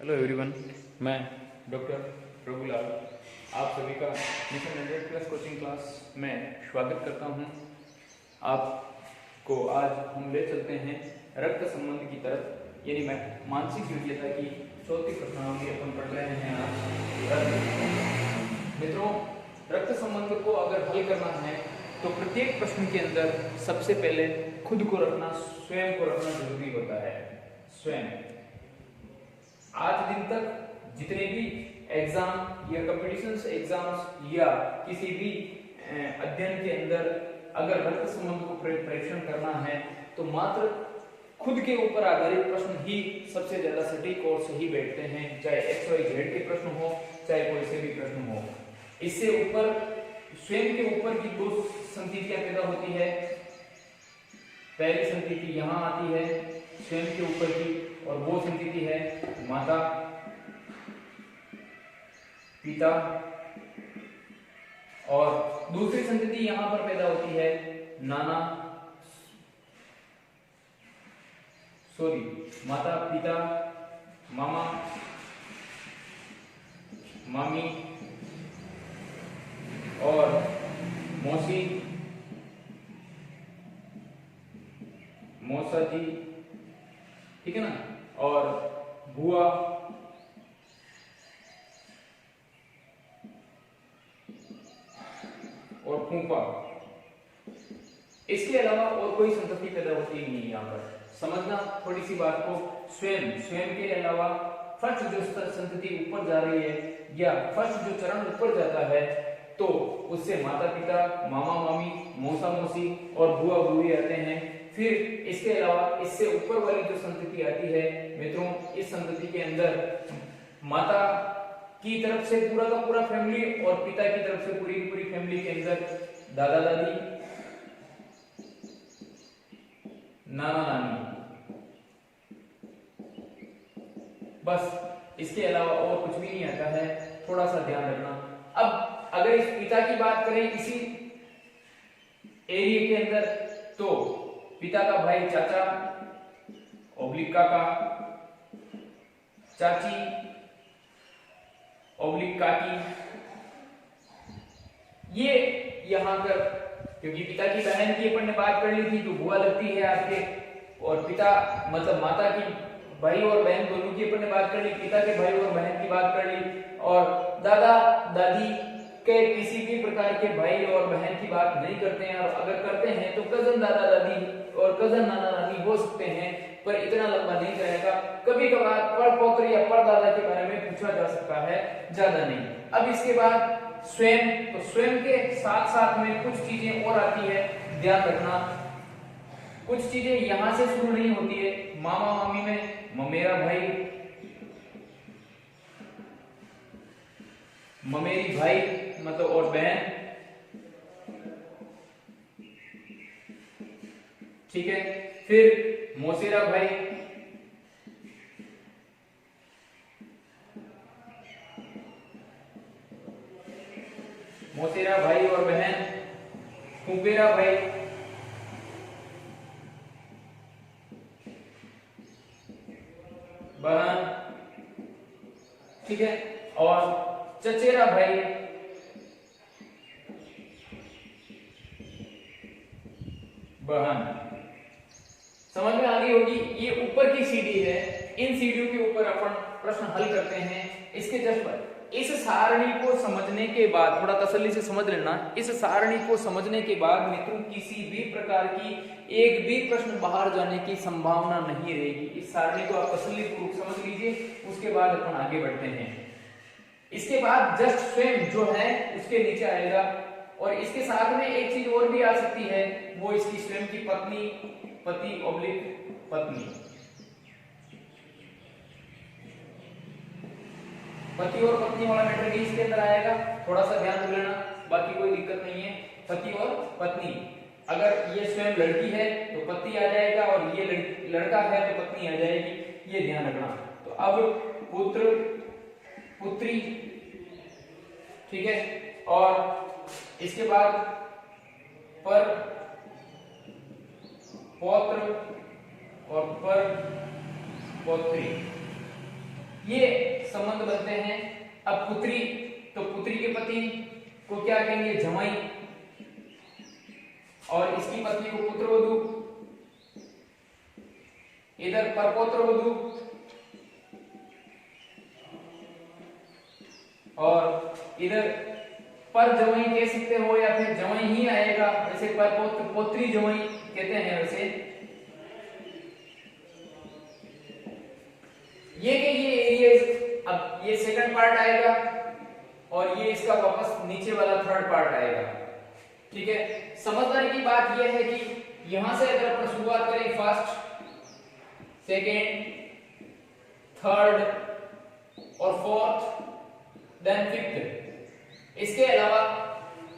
Hello everyone, मैं doctor Prabhulal आप सभी का मिशन 100+ कोचिंग क्लास में स्वागत करता हूं। आपको आज हम ले चलते हैं रक्त संबंध की तरफ, यानी मैं मानसिक योग्यता की चौथी प्रश्नावली अपन पढ़ रहे हैं आज। मित्रों, रक्त संबंध को अगर हल करना है तो प्रत्येक प्रश्न के अंदर सबसे पहले खुद को रखना, स्वयं को रखना जरूरी होता है। स्वयं आज दिन तक जितने भी एग्जाम या कंपटीशंस एग्जाम्स या किसी भी अध्ययन के अंदर अगर रक्त संबंध को परीक्षण करना है तो मात्र खुद के ऊपर आधारित प्रश्न ही सबसे ज्यादा सटीक और सही बैठते हैं, चाहे XYZ के प्रश्न हो चाहे कोई से भी प्रश्न हो। इससे ऊपर स्वयं के ऊपर की दो संस्थितियां पैदा होती है। पहली संस्थिति यहाँ आती है स्वयं के ऊपर की, और वो संस्थिति है माता पिता, और दूसरी संस्थिति यहां पर पैदा होती है माता पिता, मामा मामी और मौसी मौसा जी, ठीक है ना, और बुआ और फूफा। इसके अलावा और कोई संतति पैदा होती ही नहीं। यहाँ पर समझना थोड़ी सी बात को, स्वयं के अलावा फर्स्ट जो संतति ऊपर जा रही है या फर्स्ट जो चरण ऊपर जाता है तो उससे माता पिता, मामा मामी, मौसा मौसी और बुआ बुई आते हैं। फिर इसके अलावा इससे ऊपर वाली जो संतति आती है मित्रों, इस संतति के अंदर माता की तरफ से पूरा का पूरा फैमिली और पिता की तरफ से पूरी की पूरी फैमिली के अंदर दादा दादी, नाना नानी, बस इसके अलावा और कुछ भी नहीं आता है। थोड़ा सा ध्यान रखना। अब अगर इस पिता की बात करें इसी एरिया के अंदर तो पिता का भाई चाचा ओब्लिक काका, चाची ओब्लिक काकी, ये यहां पर क्योंकि पिता की बहन की अपन ने बात कर ली थी तो बुआ लगती है आपके, और पिता मतलब माता की भाई और बहन दोनों की अपन ने बात कर ली, पिता के भाई और बहन की बात कर ली, और दादा दादी के किसी भी प्रकार के भाई और बहन की बात नहीं करते हैं, और अगर करते हैं तो कजन दादा दादी और कजन नाना नानी हो सकते हैं, पर इतना लंबा नहीं जाएगा। कभी कभार पड़ पौत्र या परदादा के बारे में पूछा जा सकता है, ज्यादा नहीं। अब इसके बाद स्वयं, तो स्वयं के साथ साथ में कुछ चीजें और आती है, ध्यान रखना। कुछ चीजें यहां से शुरू नहीं होती है। मामा मामी में ममेरा भाई, ममेरी भाई मतलब और बहन, ठीक है। फिर मौसेरा भाई, मौसेरा भाई और बहन, फूफेरा भाई, बहन, ठीक है, और चचेरा भाई, बहन। समझ में आ गई होगी। ये ऊपर की सीढ़ी है, इन सीढ़ियों के ऊपर अपन प्रश्न हल करते हैं। इसके जस्ट पर इस सारणी को समझने के बाद, थोड़ा तसल्ली से समझ लेना, इस सारणी को समझने के बाद मित्रों किसी भी प्रकार की एक भी प्रश्न बाहर जाने की संभावना नहीं रहेगी। इस सारणी को आप तसल्ली पूर्वक समझ लीजिए, उसके बाद अपन आगे बढ़ते हैं। इसके बाद जस्ट स्वयं जो है उसके नीचे आएगा, और इसके साथ में एक चीज और भी आ सकती है, वो इसकी स्वयं की पत्नी, पति ओब्लिक पत्नी, पति और पत्नी वाला मैटर भी इसके अंदर आएगा। थोड़ा सा ध्यान रख लेना, बाकी कोई दिक्कत नहीं है। पति और पत्नी, अगर ये स्वयं लड़की है तो पति आ जाएगा, और ये लड़का है तो पत्नी आ जाएगी, ये ध्यान रखना। तो अब पुत्र पुत्री, ठीक है, और इसके बाद पर पौत्र और पर पौत्री, ये संबंध बनते हैं। अब पुत्री, तो पुत्री के पति को क्या कहेंगे, जमाई, और इसकी पत्नी को पुत्रवधू, इधर परपौत्रवधू, और इधर पर जमाई कह सकते हो या फिर जमाई ही आएगा, वैसे परपौत्र पौत्री जमाई कहते हैं वैसे। ये एरिया, अब ये सेकंड पार्ट आएगा और ये इसका वापस नीचे वाला थर्ड पार्ट आएगा। ठीक है, समझदारी की बात यह है कि यहां से अगर अपन शुरुआत करें फर्स्ट, सेकेंड, थर्ड और फोर्थ, देन फिफ्थ, इसके अलावा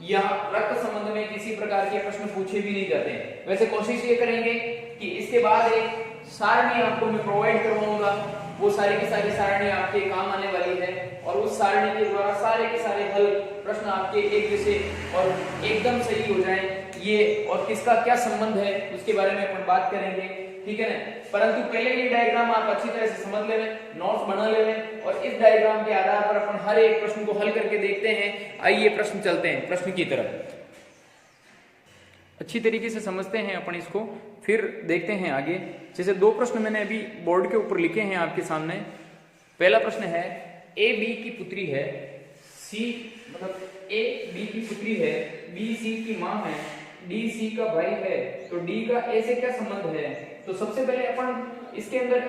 यहाँ रक्त संबंध में किसी प्रकार के प्रश्न पूछे भी नहीं जाते हैं। वैसे कोशिश ये करेंगे कि इसके बाद एक सारणी आपको मैं प्रोवाइड करवाऊंगा, वो सारी की सारी सारणी आपके काम आने वाली है और उस सारणी के द्वारा सारे के सारे हल प्रश्न आपके एक जैसे और एकदम सही हो जाएं, ये और किसका क्या संबंध है उसके बारे में अपन बात करेंगे। ठीक है ना, परंतु पहले ये डायग्राम आप अच्छी तरह से समझ लें, नोट्स बना लें और इस डायग्राम के आधार पर अपन हर एक प्रश्न को हल करके देखते हैं। आइए प्रश्न चलते हैं, प्रश्न की तरफ अच्छी तरीके से समझते हैं अपन इसको, फिर देखते हैं आगे। जैसे दो प्रश्न मैंने अभी बोर्ड के ऊपर लिखे हैं आपके सामने। पहला प्रश्न है, ए बी की पुत्री है, सी मतलब ए बी की पुत्री है, बी सी की माँ है, डी सी का भाई है, तो डी का ए से क्या संबंध है। तो सबसे पहले अपन इसके अंदर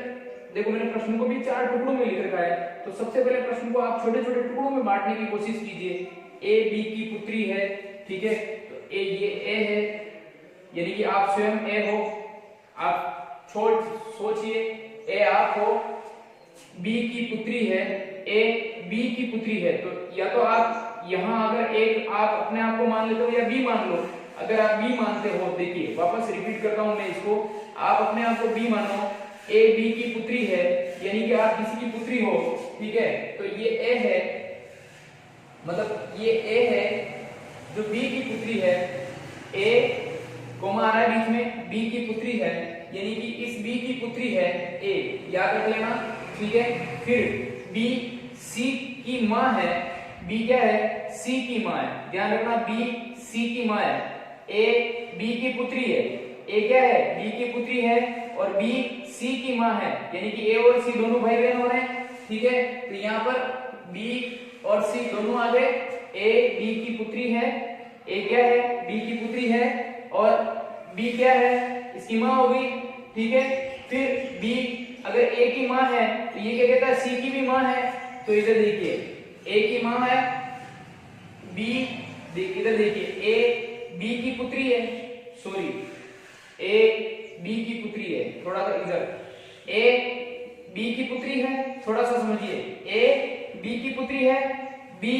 देखो, मैंने प्रश्न को भी 4 टुकड़ों में लिख रखा है, तो सबसे पहले प्रश्न को आप छोटे छोटे टुकड़ों में बांटने की कोशिश कीजिए। ए बी की पुत्री है, ठीक है, तो ये ए है, यानी कि आप स्वयं ए हो, आप सोचिए ए आप हो, बी की पुत्री है, ए बी की पुत्री है, तो या तो आप यहां अगर एक आप अपने आप को मान लेते हो या बी मान लो। अगर आप बी मानते हो, देखिए वापस रिपीट करता हूं मैं इसको, आप अपने आप को बी मानो, ए बी की पुत्री है, यानी कि आप किसी की पुत्री हो, ठीक है, तो ये ए है, मतलब ये ए है जो बी की पुत्री है, ए कोमा आ रहा है बीच में, बी की पुत्री है, यानी कि इस बी की पुत्री है ए, याद रख लेना, ठीक है। फिर बी सी की माँ है, बी क्या है, सी की माँ है, ध्यान रखना, बी सी की माँ है, ए बी की पुत्री है, ए क्या है, बी की पुत्री है और बी सी की माँ है, यानी कि ए और सी दोनों भाई बहन हो रहे हैं, ठीक है। तो यहाँ पर बी और सी दोनों आ गए, ए बी की पुत्री है, ए क्या है, बी की पुत्री है और बी क्या है, इसकी माँ हो गई, ठीक है। फिर बी अगर ए की माँ है तो ये क्या कहता है, सी की भी माँ है, तो इधर देखिए ए की माँ है, बी इधर देखिए ए बी की पुत्री है, सॉरी ए बी की पुत्री है, थोड़ा सा इधर ए बी की पुत्री है, थोड़ा सा समझिए, ए बी की पुत्री है, बी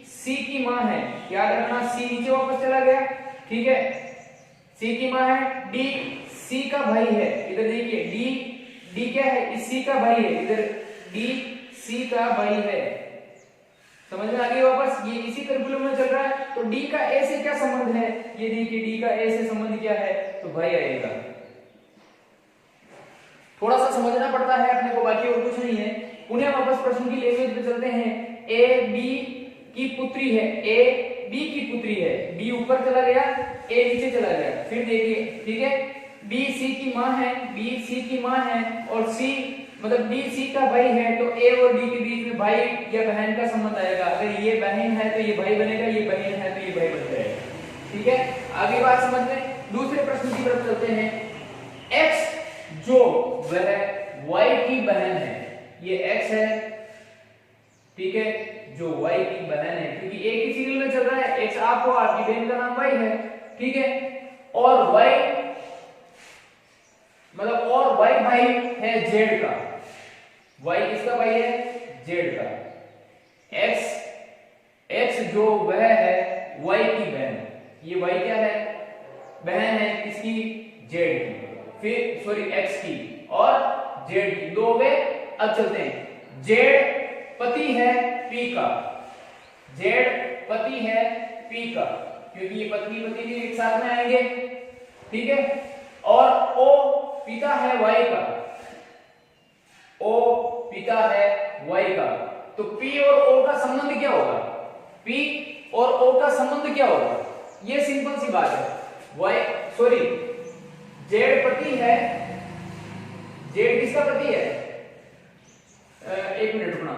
सी की माँ है, याद रखना सी नीचे वापस चला गया, ठीक है, सी की माँ है, डी सी का भाई है, इधर देखिए डी क्या है, इस सी का भाई है, इधर डी सी का भाई है, समझ में आ गई वापस, ये इसी करिकुलम में चल रहा है। तो डी का ए से क्या संबंध है, ये देखिए डी का ए से संबंध क्या है, तो भाई आएगा, थोड़ा सा समझना पड़ता है अपने को, बाकी और कुछ नहीं है। पुनः वापस प्रश्न की लैंग्वेज पे चलते हैं, ए बी की पुत्री है, ए बी की पुत्री है, बी ऊपर चला गया, ए नीचे चला गया, फिर देखिए, ठीक है, बी सी की माँ है, बी सी की माँ है और सी मतलब बी सी का भाई है, तो ए और डी के बीच में भाई या बहन का संबंध आएगा, अगर ये बहन है तो ये भाई बनेगा, ये बहन है तो ये भाई बन जाएगा, ठीक है। आगे बात समझ में, दूसरे प्रश्न की तरफ चलते हैं, एक्स जो वह वाई की बहन है, ये एक्स है, ठीक है, जो वाई की बहन है, क्योंकि एक ही सीरियल में चल रहा है, एक्स आप हो, आपकी बहन का नाम वाई है, ठीक है, और वाई मतलब और वाई भाई है जेड का, वाई किसका भाई है, जेड का, एक्स जो वह है वाई की बहन, ये वाई क्या है, बहन है किसकी, जेड की, फिर सॉरी एक्स की और जेड की, दो वे। अब चलते हैं, जेड पति है पी का, जेड पति है पी का, क्योंकि ये पत्नी पति भी एक साथ में आएंगे, ठीक है, और ओ पिता है वाई का, ओ पिता है Y का, तो P और O का संबंध क्या होगा? P और O का संबंध क्या होगा? ये सिंपल सी बात है। Z पति है, Z किसका पति है? एक मिनट रुकना।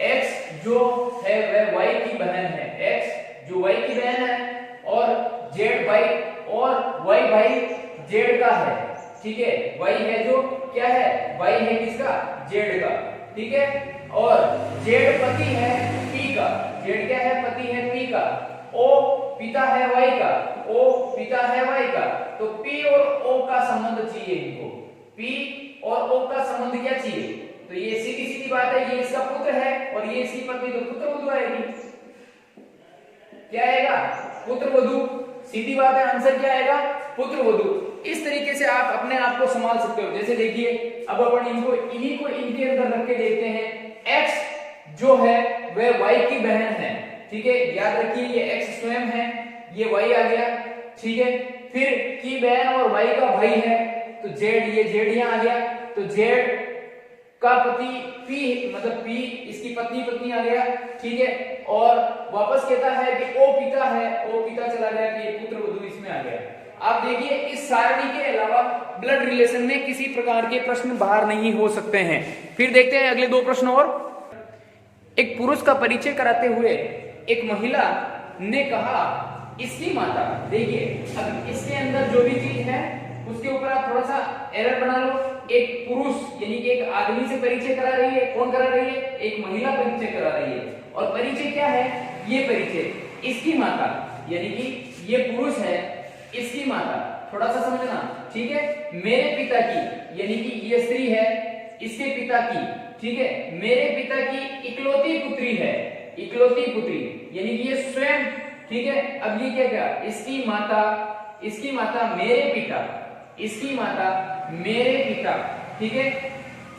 X जो है वह Y की बहन है, X जो Y की बहन है, और Z भाई और Y भाई Z का है, ठीक है। Y है जो क्या है? Y है किसका? Z का, ठीक है। और Z पति है P का, Z क्या है? पति है P का। O पिता है Y का, O पिता है Y का, तो P और O का संबंध चाहिए इनको। P और O का संबंध क्या चाहिए? तो ये सीधी सीधी बात है, ये इसका पुत्र है और ये इसकी पत्नी, तो पुत्र वधू आएगी। क्या आएगा? पुत्र वधू। सीधी बात है, आंसर क्या आएगा? पुत्र वधू। इस तरीके से आप अपने आप को संभाल सकते हो। जैसे देखिए, अब अपन इन्हीं को इनके अंदर रख के देखते हैं। X जो है वह Y की बहन है, ठीक है। याद रखिए ये X स्वयं है, ये Y आ गया, ठीक है। फिर की बहन और Y का भाई है, तो Z, ये Z यहां आ गया, तो Z का पति P, मतलब P इसकी पत्नी आ गया, ठीक है। और वापस कहता है कि O पिता है, O पिता चला गया, कि ये पुत्र वधू इसमें आ गया। आप देखिए, इस सारणी के अलावा ब्लड रिलेशन में किसी प्रकार के प्रश्न बाहर नहीं हो सकते हैं। फिर देखते हैं अगले दो प्रश्न और। एक पुरुष का परिचय कराते हुए एक महिला ने कहा, इसकी माता, देखिए अब इसके अंदर जो भी चीज है उसके ऊपर आप थोड़ा सा एरर बना लो। एक पुरुष यानी कि एक आदमी से परिचय करा रही है, कौन करा रही है? एक महिला परिचय करा रही है। और परिचय क्या है? ये परिचय इसकी माता, यानी कि ये पुरुष है, इसकी माता, थोड़ा सा समझना, ठीक है। मेरे पिता की, यानी कि ये स्त्री है, इसके पिता की, ठीक है। मेरे पिता की इकलौती पुत्री है, इकलौती पुत्री यानी कि ये स्वयं, ठीक है। अब ये क्या? इसकी माता मेरे पिता, इसकी माता मेरे पिता, ठीक है।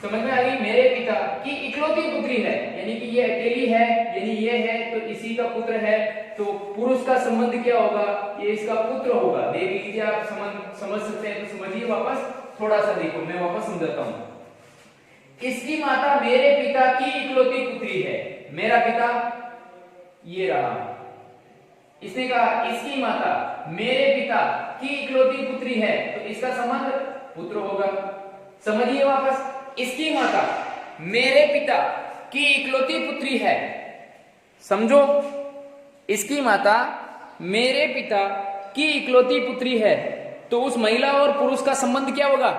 समझ में आ गई? मेरे पिता की इकलौती पुत्री है, यानी कि ये अकेली है, यानी ये है तो इसी का पुत्र है, तो पुरुष का संबंध क्या होगा? ये इसका पुत्र होगा। देख लीजिए, आप समझ सकते हैं तो समझिए। वापस थोड़ा सा देखो, मैं वापस समझाता हूं। इसकी माता मेरे पिता की इकलौती पुत्री है, मेरा पिता ये रहा। इसने कहा इसकी माता मेरे पिता की इकलौती पुत्री है, तो इसका संबंध पुत्र होगा। समझिए वापस, इसकी माता मेरे पिता की इकलौती पुत्री है, समझो। इसकी माता मेरे पिता की इकलौती पुत्री है, तो उस महिला और पुरुष का संबंध क्या होगा?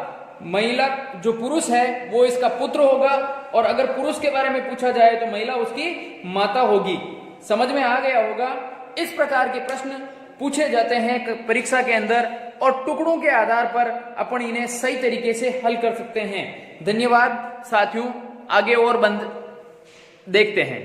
महिला जो पुरुष है वो इसका पुत्र होगा, और अगर पुरुष के बारे में पूछा जाए तो महिला उसकी माता होगी। समझ में आ गया होगा। इस प्रकार के प्रश्न पूछे जाते हैं परीक्षा के अंदर, और टुकड़ों के आधार पर अपन इन्हें सही तरीके से हल कर सकते हैं। धन्यवाद साथियों, आगे और देखते हैं।